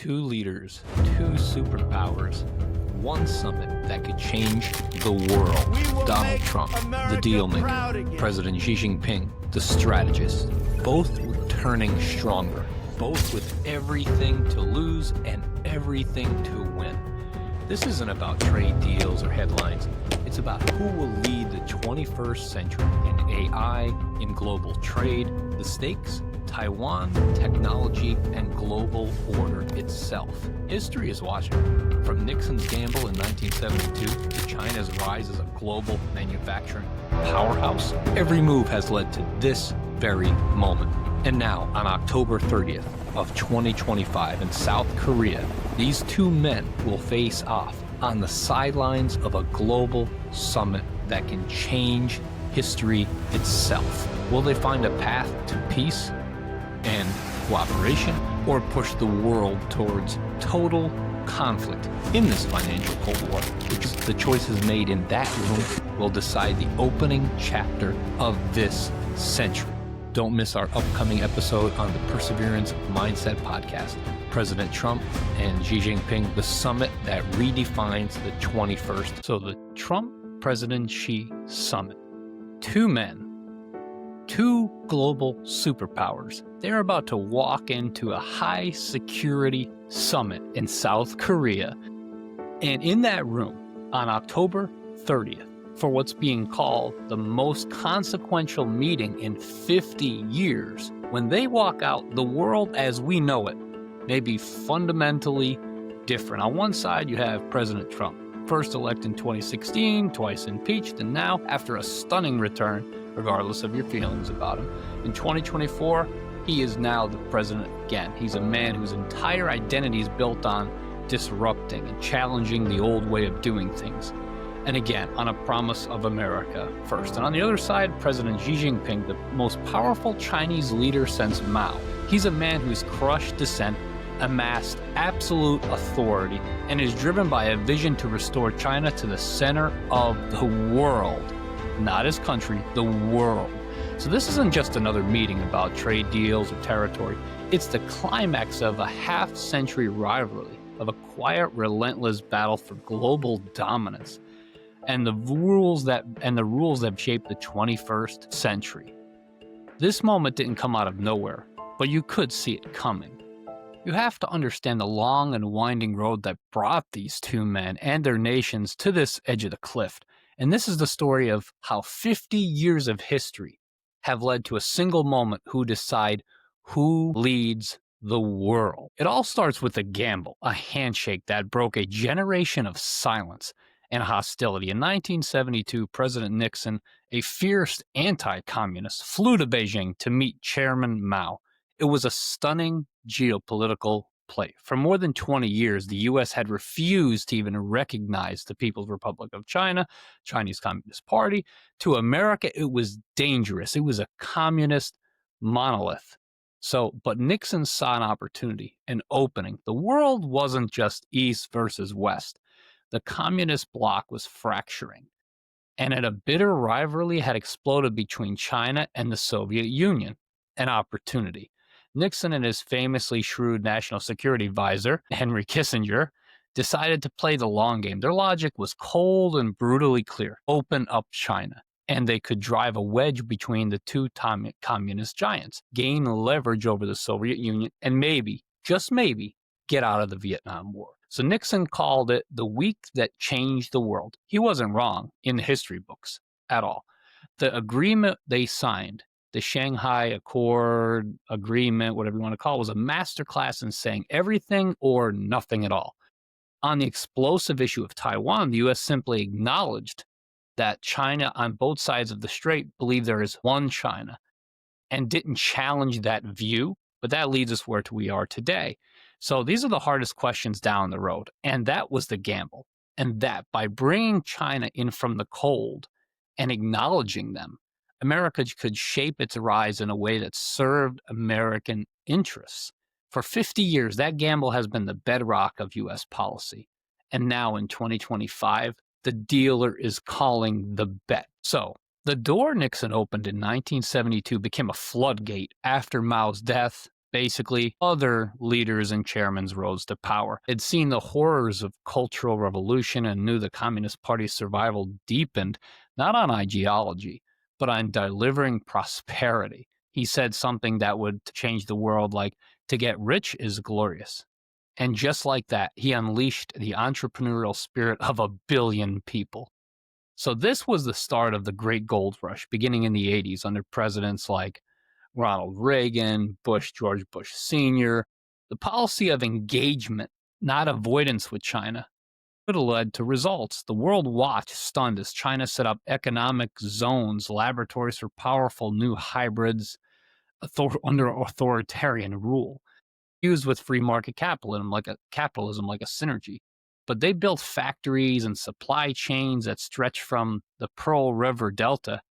Two leaders, two superpowers, one summit that could change the world. Donald Trump, the deal maker. President Xi Jinping, the strategist. Both returning stronger. Both with everything to lose and everything to win. This isn't about trade deals or headlines. It's about who will lead the 21st century in AI, in global trade, the stakes, Taiwan, technology, and global order itself. History is watching. From Nixon's gamble in 1972 to China's rise as a global manufacturing powerhouse, every move has led to this very moment. And now, on October 30th of 2025 in South Korea, these two men will face off on the sidelines of a global summit that can change history itself. Will they find a path to peace and cooperation, or push the world towards total conflict in this financial Cold War? Because the choices made in that room will decide the opening chapter of this century. Don't miss our upcoming episode on the Perseverance Mindset podcast. President Trump and Xi Jinping, the summit that redefines the 21st. So the Trump-President Xi summit. Two men, two global superpowers. They're about to walk into a high security summit in South Korea. And in that room, on October 30th, for what's being called the most consequential meeting in 50 years, when they walk out, the world as we know it may be fundamentally different. On one side, you have President Trump, first elected in 2016, twice impeached, and now, after a stunning return, regardless of your feelings about him, in 2024, he is now the president again. He's a man whose entire identity is built on disrupting and challenging the old way of doing things. And again, on a promise of America first. And on the other side, President Xi Jinping, the most powerful Chinese leader since Mao. He's a man who's crushed dissent, amassed absolute authority, and is driven by a vision to restore China to the center of the world. Not his country, the world. So this isn't just another meeting about trade deals or territory. It's the climax of a half-century rivalry, of a quiet, relentless battle for global dominance. And the rules that shape the 21st century. This moment didn't come out of nowhere, but you could see it coming. You have to understand the long and winding road that brought these two men and their nations to this edge of the cliff. And this is the story of how 50 years of history have led to a single moment who decide who leads the world. It all starts with a gamble, a handshake that broke a generation of silence and hostility. In 1972, President Nixon, a fierce anti-communist, flew to Beijing to meet Chairman Mao. It was a stunning geopolitical play. For more than 20 years, the U.S. had refused to even recognize the People's Republic of China, Chinese Communist Party. To America, it was dangerous. It was a communist monolith. But Nixon saw an opportunity, an opening. The world wasn't just East versus West. The communist bloc was fracturing, and a bitter rivalry had exploded between China and the Soviet Union. An opportunity. Nixon and his famously shrewd national security advisor, Henry Kissinger, decided to play the long game. Their logic was cold and brutally clear. Open up China, and they could drive a wedge between the two communist giants, gain leverage over the Soviet Union, and maybe, just maybe, get out of the Vietnam War. So Nixon called it the week that changed the world. He wasn't wrong in the history books at all. The agreement they signed, the Shanghai Accord agreement, whatever you want to call it, was a masterclass in saying everything or nothing at all. On the explosive issue of Taiwan, the U.S. simply acknowledged that China on both sides of the strait believe there is one China and didn't challenge that view, but that leads us where we are today. So these are the hardest questions down the road, and that was the gamble. And that by bringing China in from the cold and acknowledging them, America could shape its rise in a way that served American interests. For 50 years, that gamble has been the bedrock of U.S. policy. And now in 2025, the dealer is calling the bet. So the door Nixon opened in 1972 became a floodgate after Mao's death, Basically, other leaders and chairmen rose to power. They'd seen the horrors of cultural revolution and knew the Communist Party's survival deepened not on ideology, but on delivering prosperity. He said something that would change the world, like, to get rich is glorious. And just like that, he unleashed the entrepreneurial spirit of a billion people. So this was the start of the Great Gold Rush, beginning in the 80s under presidents like Ronald Reagan, George Bush Sr. The policy of engagement, not avoidance with China, could have led to results. The world watched stunned as China set up economic zones, laboratories for powerful new hybrids under authoritarian rule, used with free market capitalism like a synergy. But they built factories and supply chains that stretch from the Pearl River Delta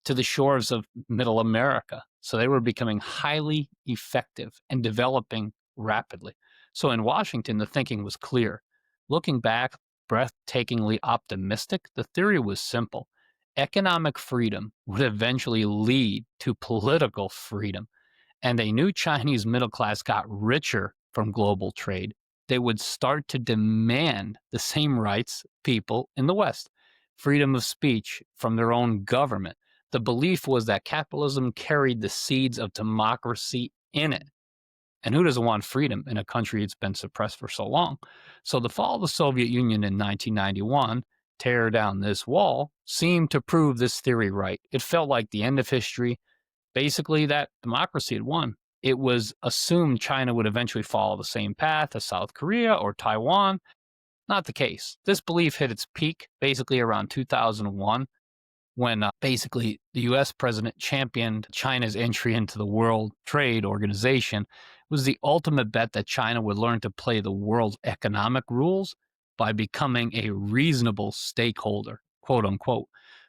to the shores of Middle America. So they were becoming highly effective and developing rapidly. So in Washington, the thinking was clear. Looking back, breathtakingly optimistic, the theory was simple. Economic freedom would eventually lead to political freedom. And a new Chinese middle class got richer from global trade. They would start to demand the same rights people in the West, freedom of speech from their own government. The belief was that capitalism carried the seeds of democracy in it. And who doesn't want freedom in a country that's been suppressed for so long? So the fall of the Soviet Union in 1991, tear down this wall, seemed to prove this theory right. It felt like the end of history, basically that democracy had won. It was assumed China would eventually follow the same path as South Korea or Taiwan. Not the case. This belief hit its peak basically around 2001 when basically the US president championed China's entry into the World Trade Organization. It was the ultimate bet that China would learn to play the world's economic rules by becoming a reasonable stakeholder, quote unquote.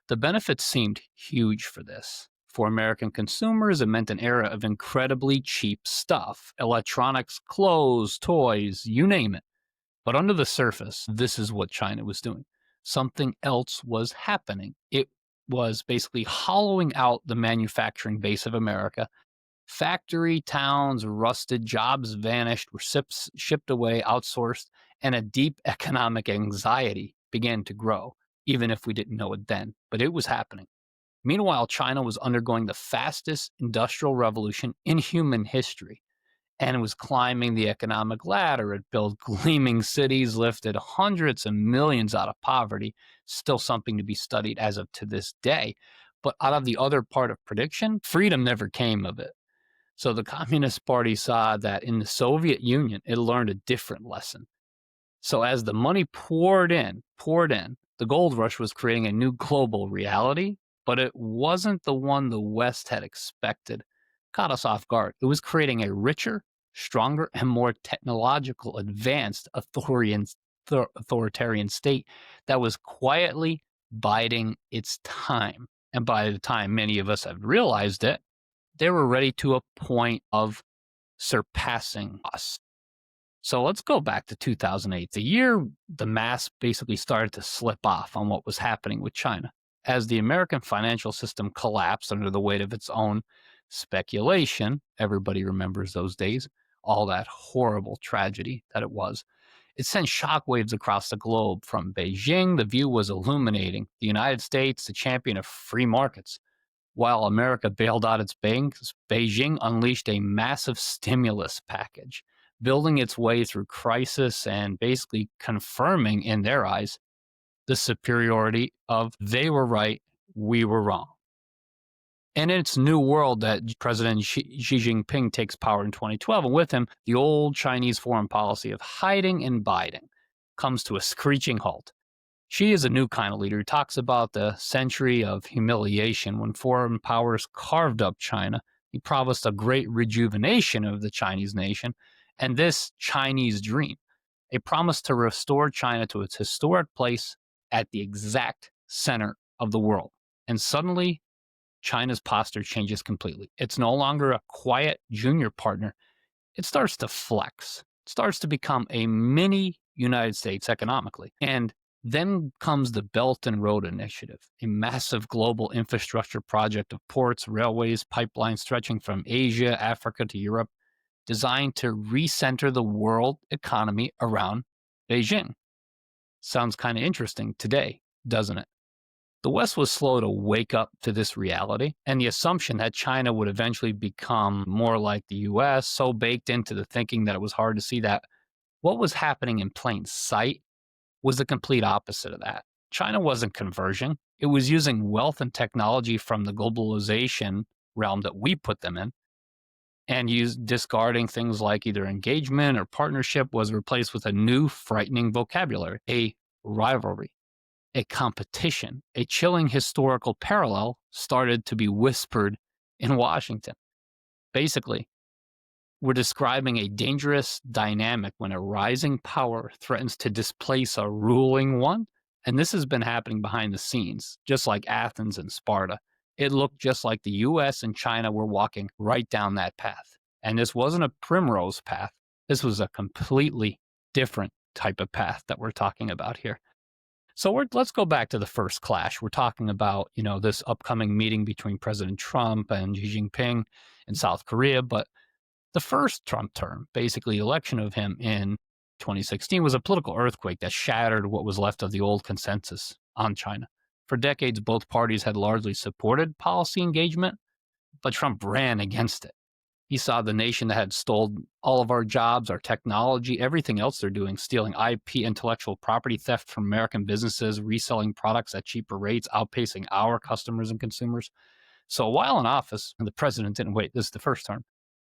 The benefits seemed huge for this. For American consumers, it meant an era of incredibly cheap stuff: electronics, clothes, toys, you name it. But under the surface, this is what China was doing. Something else was happening. It was basically hollowing out the manufacturing base of America. Factory towns rusted, jobs vanished, were shipped away, outsourced, and a deep economic anxiety began to grow, even if we didn't know it then. But it was happening. Meanwhile, China was undergoing the fastest industrial revolution in human history, and it was climbing the economic ladder. It built gleaming cities, lifted hundreds of millions out of poverty, still something to be studied as of to this day. But out of the other part of prediction, freedom never came of it. So the Communist Party saw that in the Soviet Union, it learned a different lesson. So as the money poured in, the gold rush was creating a new global reality, but it wasn't the one the West had expected. Caught us off guard. It was creating a richer, stronger, and more technological, advanced authoritarian state that was quietly biding its time. And by the time many of us have realized it, they were ready to a point of surpassing us. So let's go back to 2008, the year the mask basically started to slip off on what was happening with China. As the American financial system collapsed under the weight of its own speculation, everybody remembers those days, all that horrible tragedy that it was. It sent shockwaves across the globe. From Beijing, the view was illuminating. The United States, the champion of free markets. While America bailed out its banks, Beijing unleashed a massive stimulus package, building its way through crisis and basically confirming, in their eyes, the superiority of they were right, we were wrong. And it's new world that President Xi Jinping takes power in 2012, and with him, the old Chinese foreign policy of hiding and biding comes to a screeching halt. She is a new kind of leader who talks about the century of humiliation when foreign powers carved up China. He promised a great rejuvenation of the Chinese nation and this Chinese dream, a promise to restore China to its historic place at the exact center of the world. And suddenly, China's posture changes completely. It's no longer a quiet junior partner. It starts to flex. It starts to become a mini United States economically. And then comes the Belt and Road Initiative, a massive global infrastructure project of ports, railways, pipelines stretching from Asia, Africa to Europe. designed to recenter the world economy around Beijing. Sounds kind of interesting today, doesn't it? The West was slow to wake up to this reality, and the assumption that China would eventually become more like the US so baked into the thinking that it was hard to see that what was happening in plain sight was the complete opposite of that. China wasn't converging, it was using wealth and technology from the globalization realm that we put them in, and discarding things like either engagement or partnership was replaced with a new frightening vocabulary, a rivalry, a competition. A chilling historical parallel started to be whispered in Washington. Basically, we're describing a dangerous dynamic when a rising power threatens to displace a ruling one. And this has been happening behind the scenes, just like Athens and Sparta. It looked just like the US and China were walking right down that path. And this wasn't a primrose path. This was a completely different type of path that we're talking about here. So let's go back to the first clash. We're talking about, this upcoming meeting between President Trump and Xi Jinping in South Korea. But the first Trump term, basically election of him in 2016, was a political earthquake that shattered what was left of the old consensus on China. For decades, both parties had largely supported policy engagement, but Trump ran against it. He saw the nation that had stolen all of our jobs, our technology, everything else they're doing, stealing IP, intellectual property theft from American businesses, reselling products at cheaper rates, outpacing our customers and consumers. So while in office, the president didn't wait, this is the first term,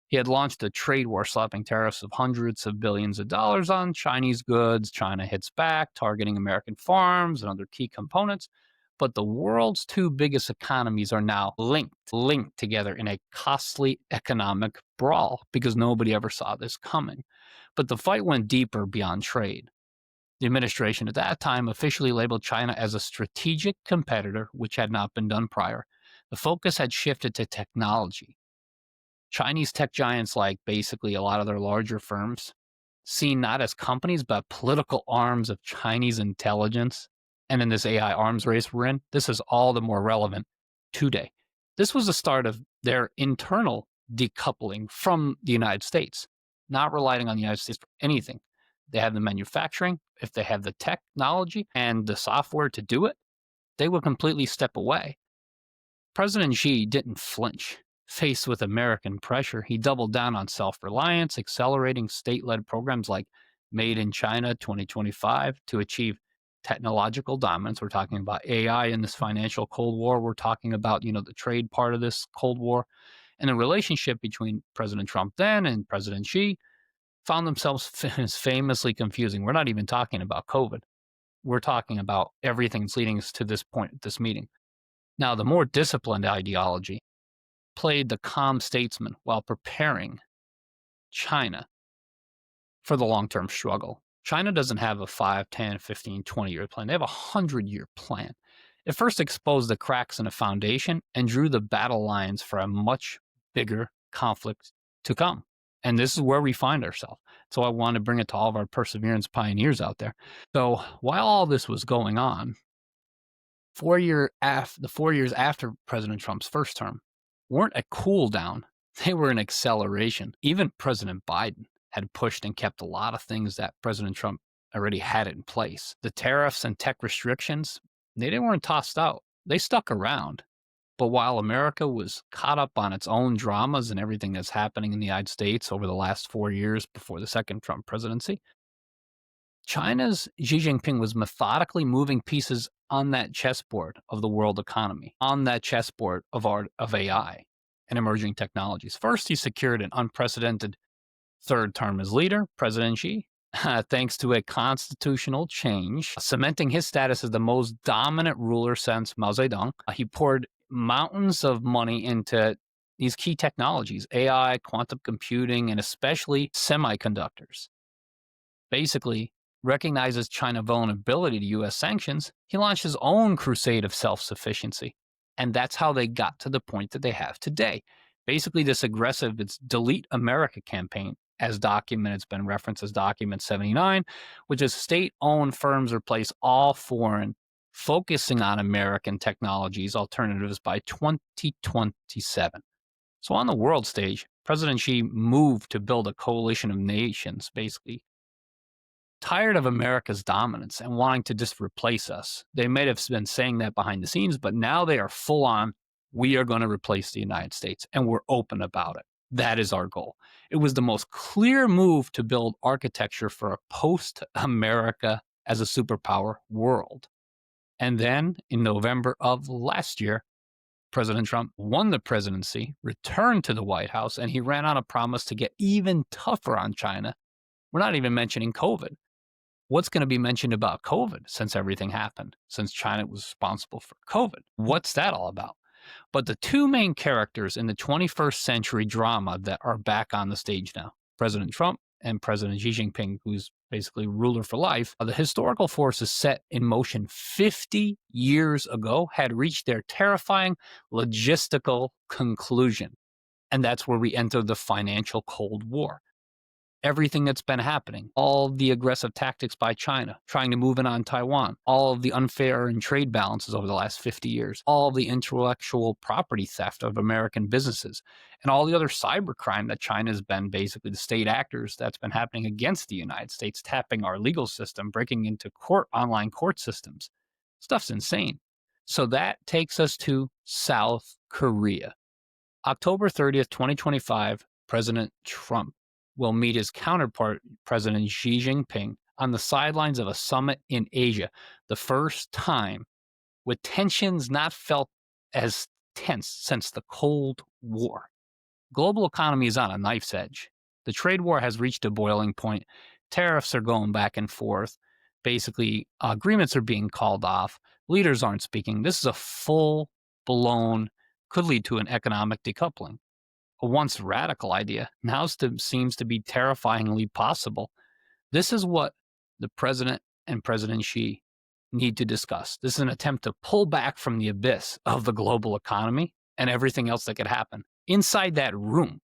he had launched a trade war, slapping tariffs of hundreds of billions of dollars on Chinese goods. China hits back, targeting American farms and other key components. But the world's two biggest economies are now linked together in a costly economic brawl because nobody ever saw this coming. But the fight went deeper beyond trade. The administration at that time officially labeled China as a strategic competitor, which had not been done prior. The focus had shifted to technology. Chinese tech giants, like basically a lot of their larger firms, seen not as companies, but political arms of Chinese intelligence. And in this AI arms race we're in, this is all the more relevant today. This was the start of their internal decoupling from the United States, not relying on the United States for anything. They have the manufacturing, if they have the technology and the software to do it, they would completely step away. President Xi didn't flinch. Faced with American pressure, he doubled down on self-reliance, accelerating state-led programs like Made in China 2025 to achieve technological dominance. We're talking about AI in this financial Cold War. We're talking about, the trade part of this Cold War. And the relationship between President Trump then and President Xi found themselves famously confusing. We're not even talking about COVID. We're talking about everything that's leading us to this point at this meeting. Now, the more disciplined ideology played the calm statesman while preparing China for the long-term struggle. China doesn't have a 5, 10, 15, 20-year plan. They have a 100-year plan. It first exposed the cracks in a foundation and drew the battle lines for a much bigger conflict to come. And this is where we find ourselves. So I want to bring it to all of our perseverance pioneers out there. So while all this was going on, the 4 years after President Trump's first term weren't a cool down, they were an acceleration. Even President Biden had pushed and kept a lot of things that President Trump already had in place. The tariffs and tech restrictions, they weren't tossed out. They stuck around. But while America was caught up on its own dramas and everything that's happening in the United States over the last 4 years before the second Trump presidency, China's Xi Jinping was methodically moving pieces on that chessboard of the world economy, on that chessboard of AI and emerging technologies. First, he secured an unprecedented third term as leader, President Xi, thanks to a constitutional change, cementing his status as the most dominant ruler since Mao Zedong. He poured mountains of money into these key technologies, AI, quantum computing, and especially semiconductors. Basically, recognizes China's vulnerability to U.S. sanctions, he launched his own crusade of self-sufficiency. And that's how they got to the point that they have today. Basically, this aggressive, it's Delete America campaign, as documented, it's been referenced as Document 79, which is state-owned firms replace all foreign, focusing on American technologies alternatives by 2027. So on the world stage, President Xi moved to build a coalition of nations, basically tired of America's dominance and wanting to just replace us. They may have been saying that behind the scenes, but now they are full on, we are going to replace the United States, and we're open about it. That is our goal. It was the most clear move to build architecture for a post-America as a superpower world. And then in November of last year, President Trump won the presidency, returned to the White House, and he ran on a promise to get even tougher on China. We're not even mentioning COVID. What's going to be mentioned about COVID since everything happened, since China was responsible for COVID? What's that all about? But the two main characters in the 21st century drama that are back on the stage now, President Trump and President Xi Jinping, who's basically ruler for life, the historical forces set in motion 50 years ago had reached their terrifying logistical conclusion. And that's where we enter the financial Cold War. Everything that's been happening, all the aggressive tactics by China, trying to move in on Taiwan, all of the unfair and trade balances over the last 50 years, all of the intellectual property theft of American businesses, and all the other cybercrime that China has been basically the state actors that's been happening against the United States, tapping our legal system, breaking into online court systems. Stuff's insane. So that takes us to South Korea. October 30th, 2025, President Trump will meet his counterpart, President Xi Jinping, on the sidelines of a summit in Asia, the first time with tensions not felt as tense since the Cold War. Global economy is on a knife's edge. The trade war has reached a boiling point. Tariffs are going back and forth. Basically, agreements are being called off. Leaders aren't speaking. This is a full-blown, could lead to an economic decoupling. A once radical idea now seems to be terrifyingly possible. This is what the president and President Xi need to discuss. This is an attempt to pull back from the abyss of the global economy and everything else that could happen. Inside that room,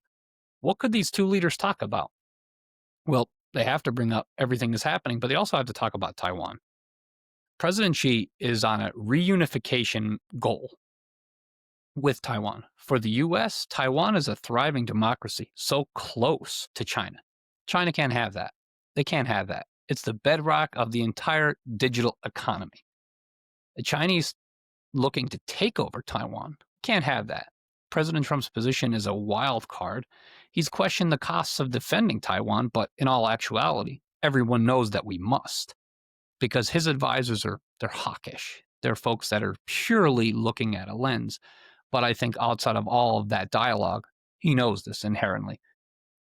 what could these two leaders talk about? Well, they have to bring up everything that's happening, but they also have to talk about Taiwan. President Xi is on a reunification goal with Taiwan. For the US, Taiwan is a thriving democracy, so close to China. China can't have that. They can't have that. It's the bedrock of the entire digital economy. The Chinese looking to take over Taiwan can't have that. President Trump's position is a wild card. He's questioned the costs of defending Taiwan, but in all actuality, everyone knows that we must, because his advisors they're hawkish. They're folks that are purely looking at a lens. But I think outside of all of that dialogue, he knows this inherently.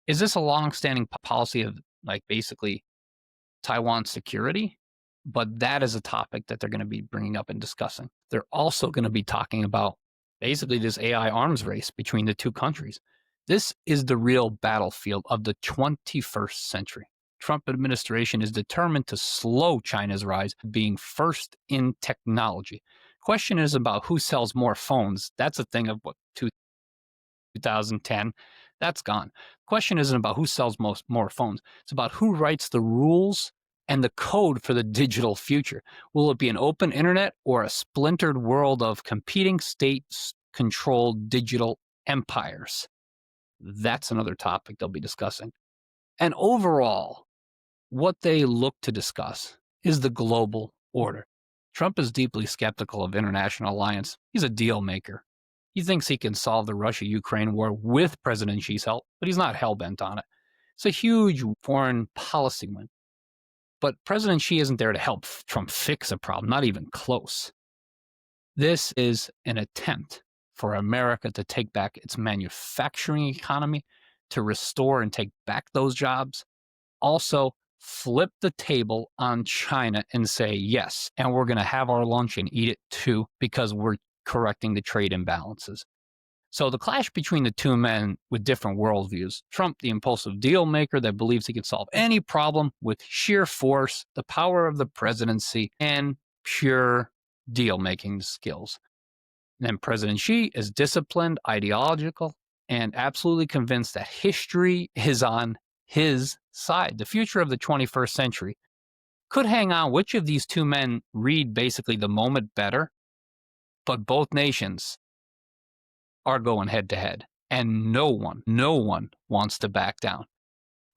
Is this a long-standing policy of basically Taiwan security? But that is a topic that they're going to be bringing up and discussing. They're also going to be talking about basically this AI arms race between the two countries. This is the real battlefield of the 21st century. Trump administration is determined to slow China's rise, being first in technology. Question is about who sells more phones. That's a thing of 2010. That's gone. Question isn't about who sells more phones. It's about who writes the rules and the code for the digital future. Will it be an open internet or a splintered world of competing state-controlled digital empires? That's another topic they'll be discussing. And overall, what they look to discuss is the global order. Trump is deeply skeptical of international alliance. He's a deal maker. He thinks he can solve the Russia-Ukraine war with President Xi's help, but he's not hell-bent on it. It's a huge foreign policy win. But President Xi isn't there to help Trump fix a problem, not even close. This is an attempt for America to take back its manufacturing economy, to restore and take back those jobs. Also, flip the table on China and say yes, and we're going to have our lunch and eat it too, because we're correcting the trade imbalances. So the clash between the two men with different worldviews, Trump, the impulsive deal maker that believes he can solve any problem with sheer force, the power of the presidency, and pure deal-making skills. And then President Xi is disciplined, ideological, and absolutely convinced that history is on his side. The future of the 21st century could hang on which of these two men read basically the moment better, but both nations are going head to head. and no one wants to back down.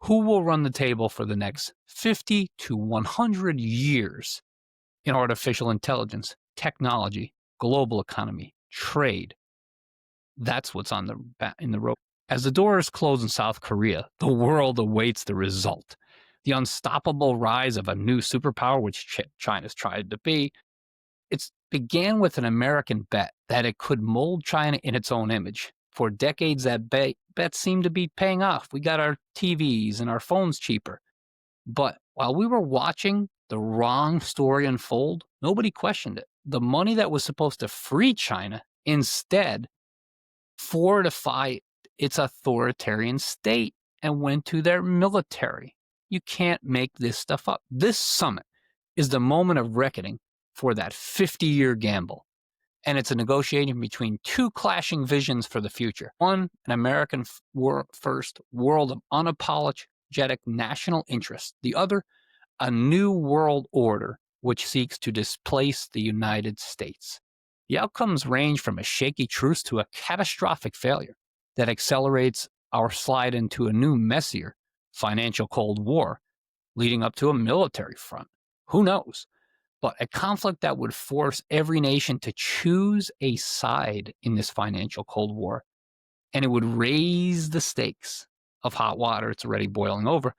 Who will run the table for the next 50 to 100 years in artificial intelligence, technology, global economy, trade? That's what's on in the road. As the doors close in South Korea, the world awaits the result. The unstoppable rise of a new superpower, which China's tried to be. It began with an American bet that it could mold China in its own image. For decades, that bet seemed to be paying off. We got our TVs and our phones cheaper. But while we were watching the wrong story unfold, nobody questioned it. The money that was supposed to free China instead fortified its authoritarian state and went to their military. You can't make this stuff up. This summit is the moment of reckoning for that 50-year gamble. And it's a negotiation between two clashing visions for the future. One, an American first world of unapologetic national interest. The other, a new world order which seeks to displace the United States. The outcomes range from a shaky truce to a catastrophic failure that accelerates our slide into a new, messier financial Cold War, leading up to a military front. Who knows? But a conflict that would force every nation to choose a side in this financial Cold War, and it would raise the stakes of hot water. It's already boiling over,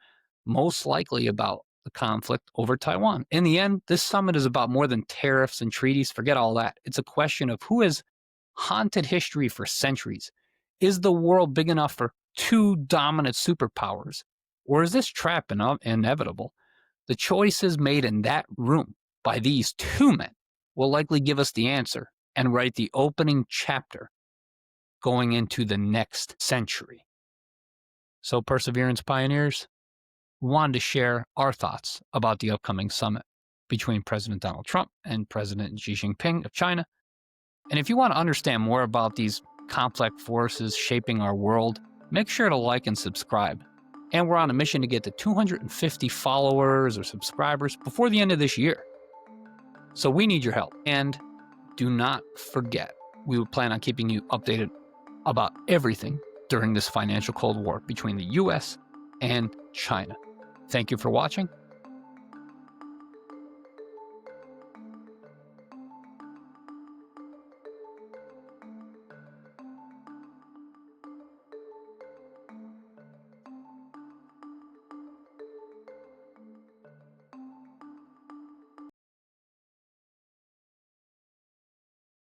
most likely about the conflict over Taiwan. In the end, this summit is about more than tariffs and treaties. Forget all that. It's a question of who has haunted history for centuries. Is the world big enough for two dominant superpowers? Or is this trap inevitable? The choices made in that room by these two men will likely give us the answer and write the opening chapter going into the next century. So, Perseverance Pioneers, we wanted to share our thoughts about the upcoming summit between President Donald Trump and President Xi Jinping of China. And if you want to understand more about these complex forces shaping our world, make sure to like and subscribe. And we're on a mission to get to 250 followers or subscribers before the end of this year. So we need your help. And do not forget, we will plan on keeping you updated about everything during this financial Cold War between the US and China. Thank you for watching.